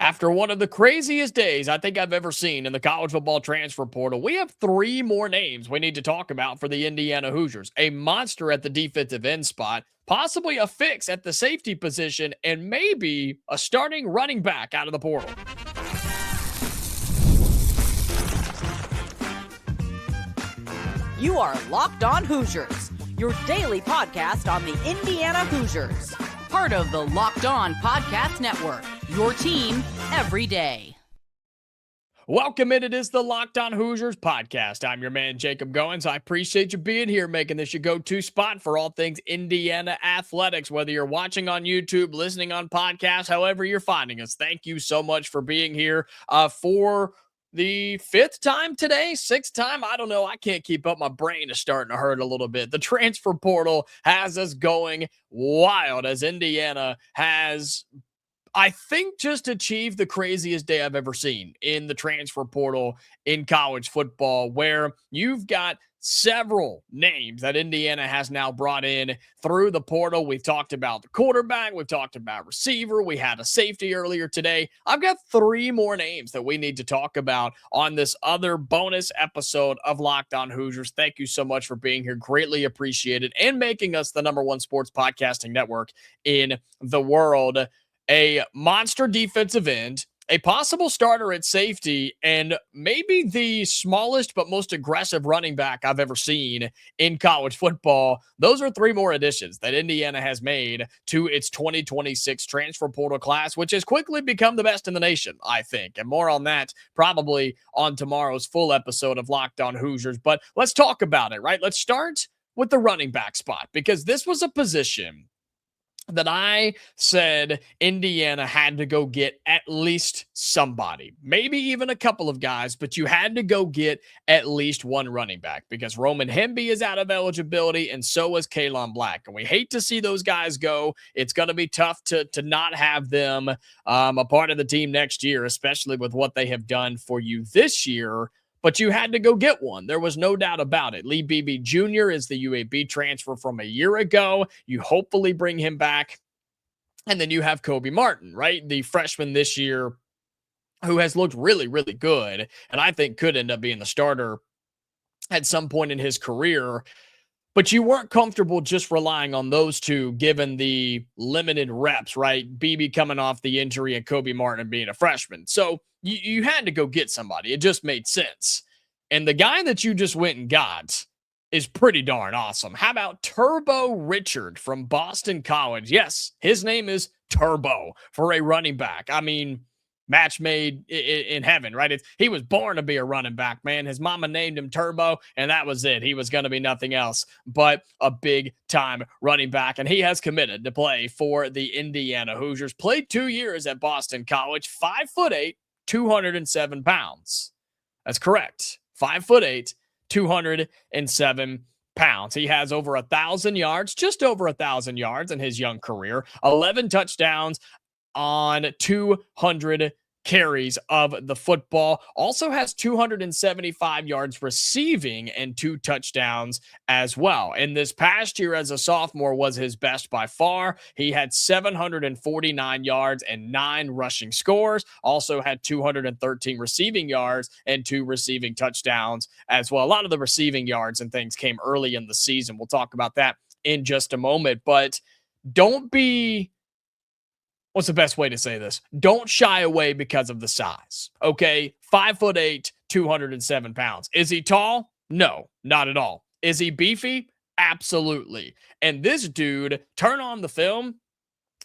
After one of the craziest days I think I've ever seen in the college football transfer portal, we have three more names we need to talk about for the Indiana Hoosiers. A monster at the defensive end spot, possibly a fix at the safety position, and maybe a starting running back out of the portal. You are Locked On Hoosiers, your daily podcast on the Indiana Hoosiers. Part of the Locked On Podcast Network, your team every day. Welcome in. It is the Locked On Hoosiers podcast. I'm your man, Jacob Goins. I appreciate you being here, making this your go-to spot for all things Indiana athletics, whether you're watching on YouTube, listening on podcasts, however you're finding us. Thank you so much for being here for the fifth time today, sixth time. I don't know. I can't keep up. My brain is starting to hurt a little bit. The transfer portal has us going wild as Indiana has, I think, just achieved the craziest day I've ever seen in the transfer portal in college football, where you've got several names that Indiana has now brought in through the portal. We've talked about the quarterback. We've talked about receiver. We had a safety earlier today. I've got three more names that we need to talk about on this other bonus episode of Locked On Hoosiers. Thank you so much for being here. Greatly appreciated and making us the #1 sports podcasting network in the world. A monster defensive end, a possible starter at safety, and maybe the smallest but most aggressive running back I've ever seen in college football. Those are three more additions that Indiana has made to its 2026 transfer portal class, which has quickly become the best in the nation, I think. And more on that probably on tomorrow's full episode of Locked On Hoosiers. But let's talk about it, right? Let's start with the running back spot, because this was a position that I said Indiana had to go get at least somebody, maybe even a couple of guys, but you had to go get at least one running back, because Roman Hemby is out of eligibility and so is Kalon Black. And we hate to see those guys go. It's going to be tough to not have them a part of the team next year, especially with what they have done for you this year. But you had to go get one. There was no doubt about it. Lee Beebe Jr. is the UAB transfer from a year ago. You hopefully bring him back. And then you have Kobe Martin, right? The freshman this year who has looked really, really good, and I think could end up being the starter at some point in his career. But you weren't comfortable just relying on those two, given the limited reps, right? Beebe coming off the injury and Kobe Martin being a freshman. So you had to go get somebody. It just made sense. And the guy that you just went and got is pretty darn awesome. How about Turbo Richard from Boston College? Yes, his name is Turbo for a running back. I mean, match made in heaven, right? He was born to be a running back, man. His mama named him Turbo, and that was it. He was going to be nothing else but a big-time running back, and he has committed to play for the Indiana Hoosiers. Played 2 years at Boston College, 5'8", 207 pounds. That's correct. 5'8", 207 pounds. He has over 1,000 yards, just over 1,000 yards in his young career, 11 touchdowns on 200 carries of the football. Also has 275 yards receiving and 2 touchdowns as well. And this past year as a sophomore was his best by far. He had 749 yards and 9 rushing scores. Also had 213 receiving yards and 2 receiving touchdowns as well. A lot of the receiving yards and things came early in the season. We'll talk about that in just a moment, but don't be... What's the best way to say this? Don't shy away because of the size, okay? 5'8", 207 pounds. Is he tall? No, not at all. Is he beefy? Absolutely. And this dude, turn on the film,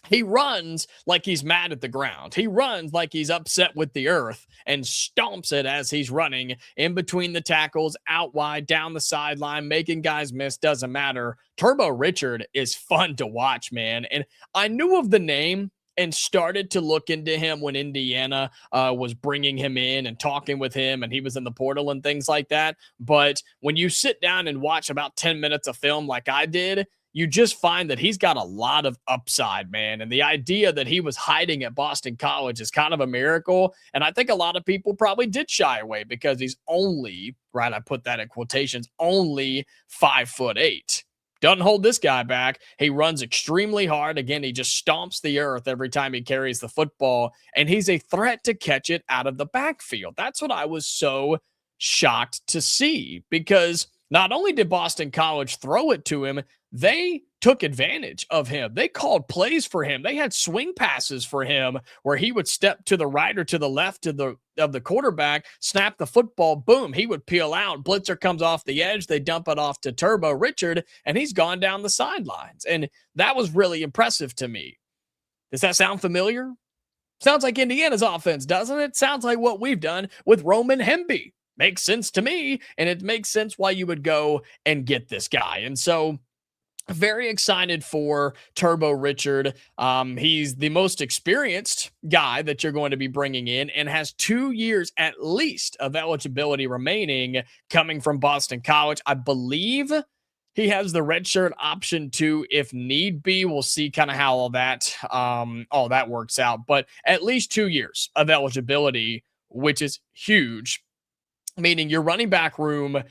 he runs like he's mad at the ground. He runs like he's upset with the earth and stomps it as he's running in between the tackles, out wide, down the sideline, making guys miss. Doesn't matter. Turbo Richard is fun to watch, man. And I knew of the name and started to look into him when Indiana was bringing him in and talking with him, and he was in the portal and things like that. But when you sit down and watch about 10 minutes of film like I did, you just find that he's got a lot of upside, man. And the idea that he was hiding at Boston College is kind of a miracle. And I think a lot of people probably did shy away because he's only, right, I put that in quotations, only 5'8". Doesn't hold this guy back. He runs extremely hard. Again, he just stomps the earth every time he carries the football, and he's a threat to catch it out of the backfield. That's what I was so shocked to see, because not only did Boston College throw it to him, they took advantage of him. They called plays for him. They had swing passes for him where he would step to the right or to the left of the quarterback, snap the football, boom, he would peel out. Blitzer comes off the edge. They dump it off to Turbo Richard, and he's gone down the sidelines. And that was really impressive to me. Does that sound familiar? Sounds like Indiana's offense, doesn't it? Sounds like what we've done with Roman Hemby. Makes sense to me, and it makes sense why you would go and get this guy. And so, very excited for Turbo Richard. He's the most experienced guy that you're going to be bringing in and has 2 years at least of eligibility remaining coming from Boston College. I believe he has the redshirt option too, if need be. We'll see kind of how all that works out, but at least 2 years of eligibility, which is huge, meaning your running back room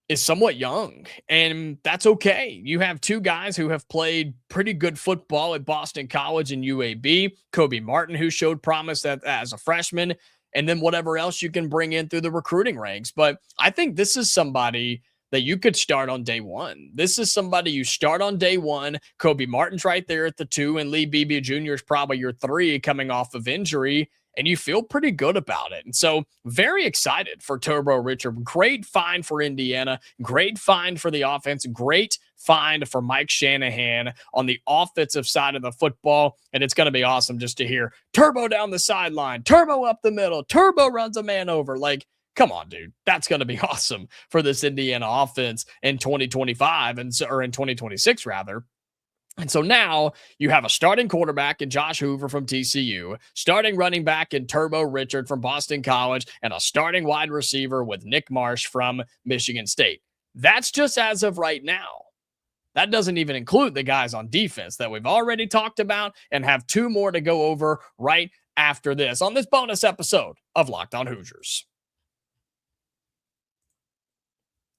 is somewhat young, and that's okay. You have two guys who have played pretty good football at Boston College and UAB. Kobe Martin, who showed promise as a freshman, and then whatever else you can bring in through the recruiting ranks. But I think this is somebody that you could start on day one. This is somebody you start on day one. Kobe Martin's right there at the 2, and Lee Beebe Jr. is probably your 3 coming off of injury, and you feel pretty good about it. And so very excited for Turbo Richard. Great find for Indiana. Great find for the offense. Great find for Mike Shanahan on the offensive side of the football. And it's going to be awesome just to hear Turbo down the sideline, Turbo up the middle, Turbo runs a man over. Like, come on, dude. That's going to be awesome for this Indiana offense in 2025 or in 2026 rather. And so now you have a starting quarterback in Josh Hoover from TCU, starting running back in Turbo Richard from Boston College, and a starting wide receiver with Nick Marsh from Michigan State. That's just as of right now. That doesn't even include the guys on defense that we've already talked about and have 2 more to go over right after this on this bonus episode of Locked On Hoosiers.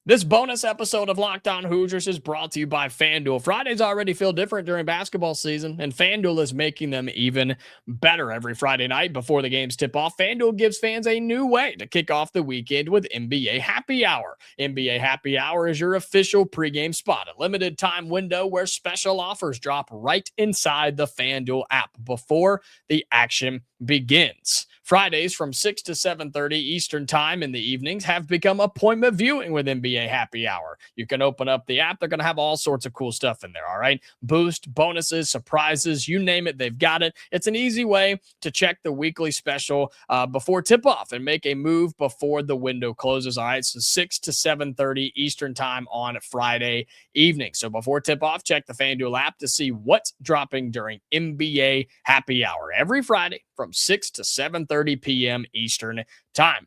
This bonus episode of Locked On Hoosiers is brought to you by FanDuel. Fridays already feel different during basketball season, and FanDuel is making them even better every Friday night before the games tip off. FanDuel gives fans a new way to kick off the weekend with NBA Happy Hour. NBA Happy Hour is your official pregame spot, a limited time window where special offers drop right inside the FanDuel app before the action begins. Fridays from 6 to 7:30 Eastern time in the evenings have become appointment viewing with NBA Happy Hour. You can open up the app. They're going to have all sorts of cool stuff in there, all right? Boost, bonuses, surprises, you name it, they've got it. It's an easy way to check the weekly special before tip-off and make a move before the window closes, all right? So 6 to 7:30 Eastern time on Friday evening. So before tip-off, check the FanDuel app to see what's dropping during NBA Happy Hour every Friday from 6 to 7:30 p.m. Eastern time.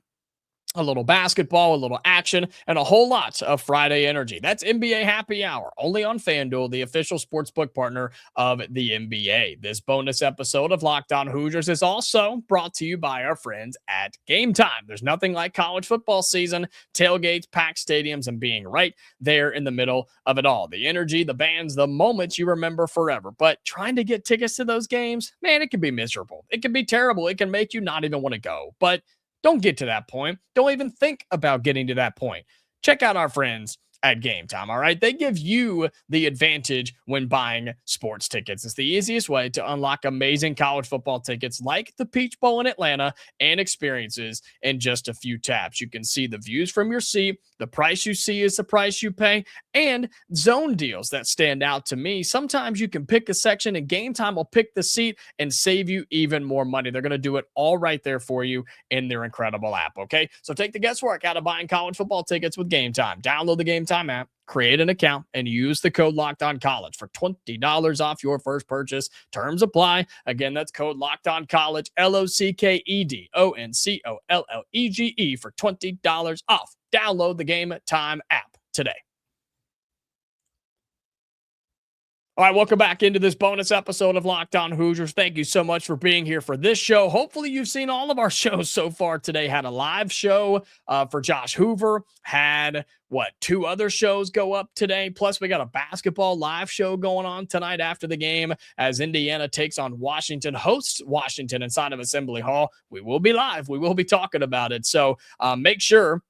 A little basketball, a little action, and a whole lot of Friday energy. That's NBA Happy Hour, only on FanDuel, the official sportsbook partner of the NBA. This bonus episode of Locked On Hoosiers is also brought to you by our friends at Game Time. There's nothing like college football season, tailgates, packed stadiums, and being right there in the middle of it all. The energy, the bands, the moments you remember forever. But trying to get tickets to those games, man, it can be miserable. It can be terrible. It can make you not even want to go. But don't get to that point. Don't even think about getting to that point. Check out our friends at Game Time, all right? They give you the advantage when buying sports tickets. It's the easiest way to unlock amazing college football tickets like the Peach Bowl in Atlanta and experiences in just a few taps. You can see the views from your seat. The price you see is the price you pay, and zone deals that stand out to me. Sometimes you can pick a section and Game Time will pick the seat and save you even more money. They're going to do it all right there for you in their incredible app, okay? So take the guesswork out of buying college football tickets with Game Time. Download the Game Time app, create an account, and use the code LOCKEDONCollege for $20 off your first purchase. Terms apply. Again, that's code LOCKEDONCollege, LOCKEDONCOLLEGE for $20 off. Download the Game Time app today. All right, welcome back into this bonus episode of Locked On Hoosiers. Thank you so much for being here for this show. Hopefully you've seen all of our shows so far today. Had a live show for Josh Hoover. Had, 2 other shows go up today. Plus, we got a basketball live show going on tonight after the game as Indiana takes on Washington, hosts Washington inside of Assembly Hall. We will be live. We will be talking about it. So make sure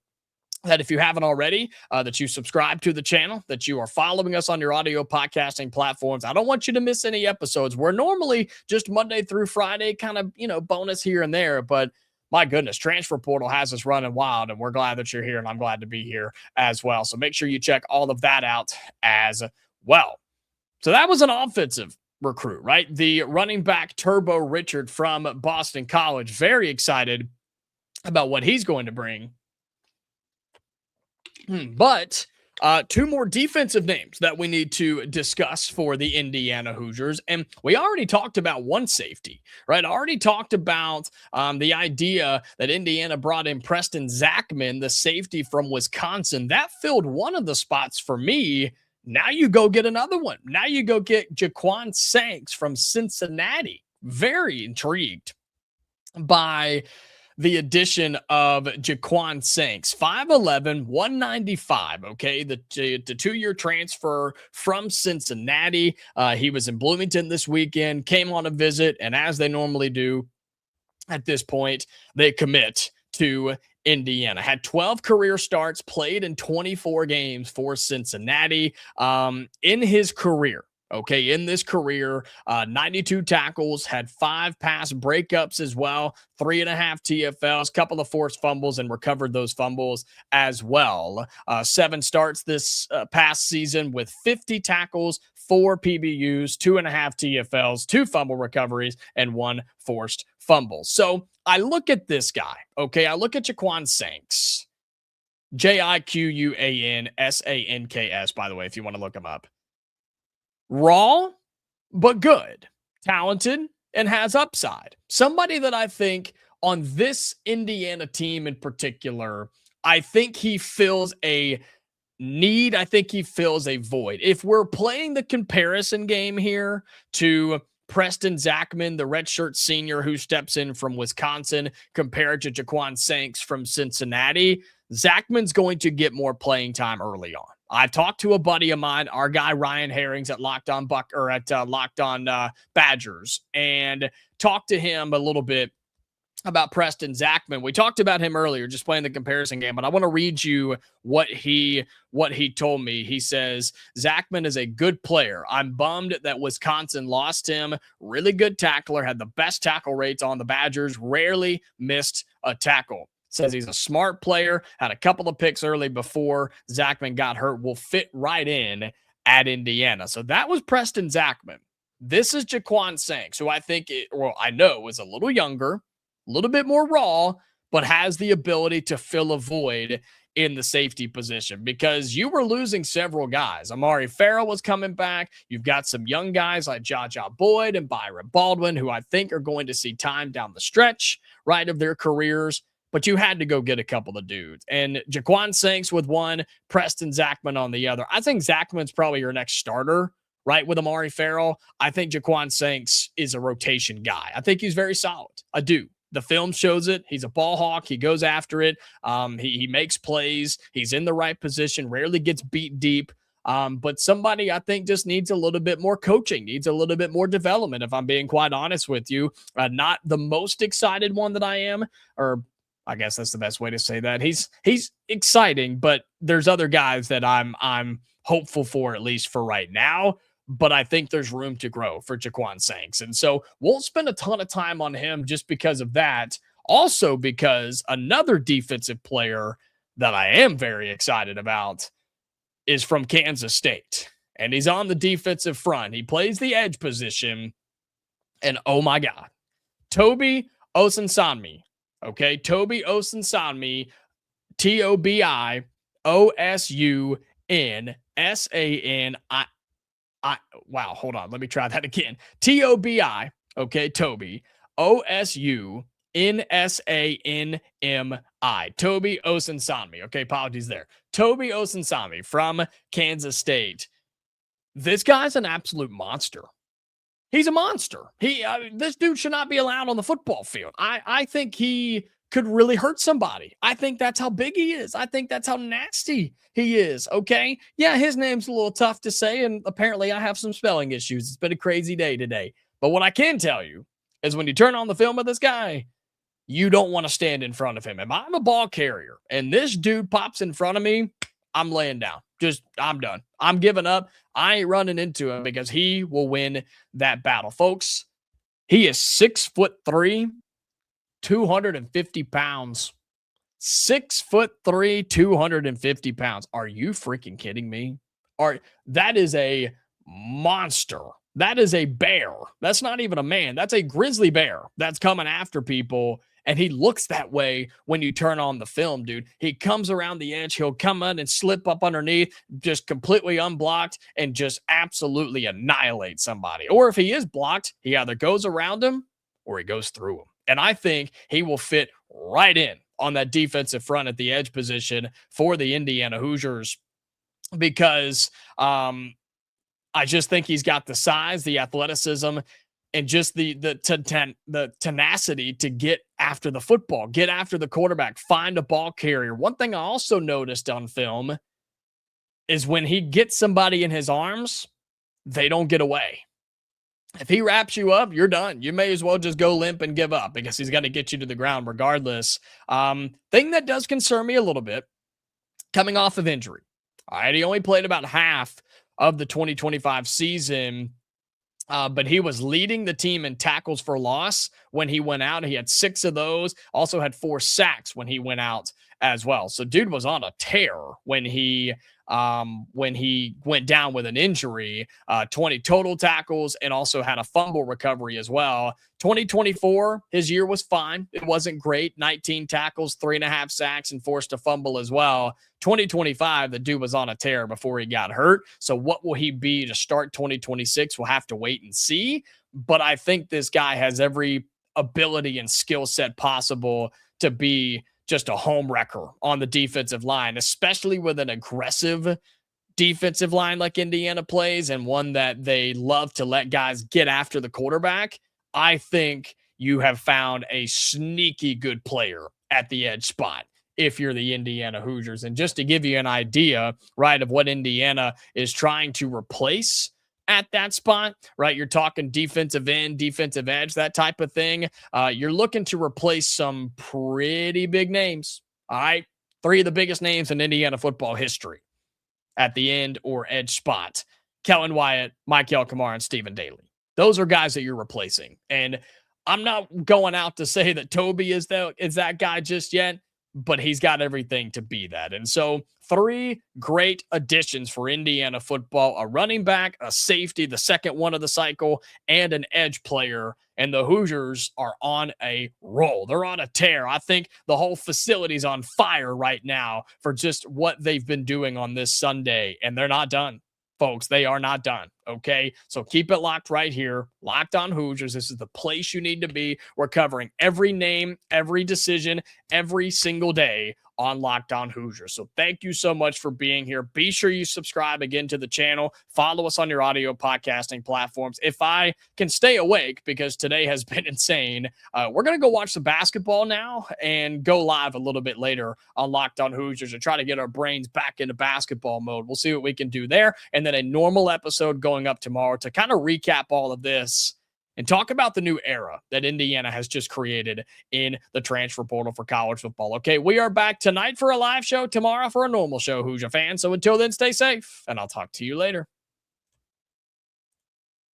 that if you haven't already, that you subscribe to the channel, that you are following us on your audio podcasting platforms. I don't want you to miss any episodes. We're normally just Monday through Friday, kind of, bonus here and there, but my goodness, transfer portal has us running wild, and we're glad that you're here, and I'm glad to be here as well. So make sure you check all of that out as well. So that was an offensive recruit, right? The running back Turbo Richard from Boston College. Very excited about what he's going to bring. But 2 more defensive names that we need to discuss for the Indiana Hoosiers. And we already talked about one safety, right? I already talked about the idea that Indiana brought in Preston Zachman, the safety from Wisconsin. That filled one of the spots for me. Now you go get another one. Now you go get Jiquan Sanks from Cincinnati. Very intrigued by the addition of Jiquan Sanks, 5'11", 195, okay? The 2-year transfer from Cincinnati. He was in Bloomington this weekend, came on a visit, and as they normally do at this point, they commit to Indiana. Had 12 career starts, played in 24 games for Cincinnati. In his career, okay, in this career, 92 tackles, had 5 pass breakups as well, 3.5 TFLs, couple of forced fumbles, and recovered those fumbles as well. 7 starts this past season with 50 tackles, 4 PBUs, 2.5 TFLs, 2 fumble recoveries, and 1 forced fumble. So I look at this guy, okay? I look at Jiquan Sanks, Jiquan Sanks, by the way, if you want to look him up. Raw, but good, talented, and has upside. Somebody that I think on this Indiana team in particular, I think he fills a need. I think he fills a void. If we're playing the comparison game here to Preston Zachman, the redshirt senior who steps in from Wisconsin, compared to Jiquan Sanks from Cincinnati, Zachman's going to get more playing time early on. I've talked to a buddy of mine, our guy Ryan Herrings at Locked On Badgers, and talked to him a little bit about Preston Zachman. We talked about him earlier, just playing the comparison game, but I want to read you what he told me. He says, Zachman is a good player. I'm bummed that Wisconsin lost him. Really good tackler, had the best tackle rates on the Badgers, rarely missed a tackle. Says he's a smart player, had a couple of picks early before Zachman got hurt, will fit right in at Indiana. So that was Preston Zachman. This is Jiquan Sanks, who I know is a little younger, a little bit more raw, but has the ability to fill a void in the safety position because you were losing several guys. Amari Farrell was coming back. You've got some young guys like Jaja Boyd and Byron Baldwin, who I think are going to see time down the stretch, right, of their careers. But you had to go get a couple of dudes. And Jiquan Sanks with one, Preston Zachman on the other. I think Zachman's probably your next starter, right, with Amari Farrell. I think Jiquan Sanks is a rotation guy. I think he's very solid. I do. The film shows it. He's a ball hawk. He goes after it. He makes plays. He's in the right position, rarely gets beat deep. But somebody I think just needs a little bit more coaching, needs a little bit more development, if I'm being quite honest with you. Not the most excited one that I am, or I guess that's the best way to say that. He's exciting, but there's other guys that I'm hopeful for, at least for right now. But I think there's room to grow for Jiquan Sanks. And so we'll spend a ton of time on him just because of that. Also because another defensive player that I am very excited about is from Kansas State. And he's on the defensive front. He plays the edge position. And oh my God, Tobi Osunsanmi. Okay, Tobi Osunsanmi, Tobi Osunsanmi. Wow, hold on. Let me try that again. Tobi, okay, Tobi, Osunsanmi. Tobi Osunsanmi. Okay, apologies there. Tobi Osunsanmi from Kansas State. This guy's an absolute monster. He's a monster. This dude should not be allowed on the football field. I think he could really hurt somebody. I think that's how big he is. I think that's how nasty he is. Okay. Yeah, his name's a little tough to say. And apparently I have some spelling issues. It's been a crazy day today. But what I can tell you is when you turn on the film of this guy, you don't want to stand in front of him. If I'm a ball carrier and this dude pops in front of me, I'm laying down. I'm done. I'm giving up. I ain't running into him because he will win that battle. Folks, he is 6'3", 250 pounds. 6'3", 250 pounds. Are you freaking kidding me? That is a monster. That is a bear. That's not even a man. That's a grizzly bear that's coming after people. And he looks that way when you turn on the film, dude. He comes around the edge. He'll come in and slip up underneath, just completely unblocked, and just absolutely annihilate somebody. Or if he is blocked, he either goes around him or he goes through him. And I think he will fit right in on that defensive front at the edge position for the Indiana Hoosiers because I just think he's got the size, the athleticism, and just the tenacity to get after the football, get after the quarterback, find a ball carrier. One thing I also noticed on film is when he gets somebody in his arms, they don't get away. If he wraps you up, you're done. You may as well just go limp and give up because he's going to get you to the ground regardless. Thing that does concern me a little bit, coming off of injury. All right, he only played about half of the 2025 season, but he was leading the team in tackles for loss when he went out. He had 6 of those, also had 4 sacks when he went out as well. So dude was on a tear when he went down with an injury, 20 total tackles and also had a fumble recovery as well. 2024, his year was fine. It wasn't great. 19 tackles, 3.5 sacks, and forced a fumble as well. 2025, the dude was on a tear before he got hurt. So what will he be to start 2026? We'll have to wait and see. But I think this guy has every ability and skill set possible to be just a home wrecker on the defensive line, especially with an aggressive defensive line like Indiana plays and one that they love to let guys get after the quarterback. I think you have found a sneaky good player at the edge spot if you're the Indiana Hoosiers. And just to give you an idea, right, of what Indiana is trying to replace at that spot, right? You're talking defensive end, defensive edge, that type of thing. You're looking to replace some pretty big names. All right. 3 of the biggest names in Indiana football history at the end or edge spot. Kellen Wyatt, Michael Kamara, and Stephen Daly. Those are guys that you're replacing. And I'm not going out to say that Tobi is that guy just yet, but he's got everything to be that. And so 3 great additions for Indiana football: a running back, a safety, the second one of the cycle, and an edge player. And the Hoosiers are on a roll. They're on a tear. I think the whole facility's on fire right now for just what they've been doing on this Sunday. And they're not done, folks. They are not done. Okay. So keep it locked right here. Locked On Hoosiers. This is the place you need to be. We're covering every name, every decision, every single day on Locked On Hoosiers. So thank you so much for being here. Be sure you subscribe again to the channel. Follow us on your audio podcasting platforms. If I can stay awake, because today has been insane, we're going to go watch some basketball now and go live a little bit later on Locked On Hoosiers to try to get our brains back into basketball mode. We'll see what we can do there. And then a normal episode going up tomorrow to kind of recap all of this and talk about the new era that Indiana has just created in the transfer portal for college football. Okay, we are back tonight for a live show, tomorrow for a normal show, Hoosier fans. So until then, stay safe, and I'll talk to you later.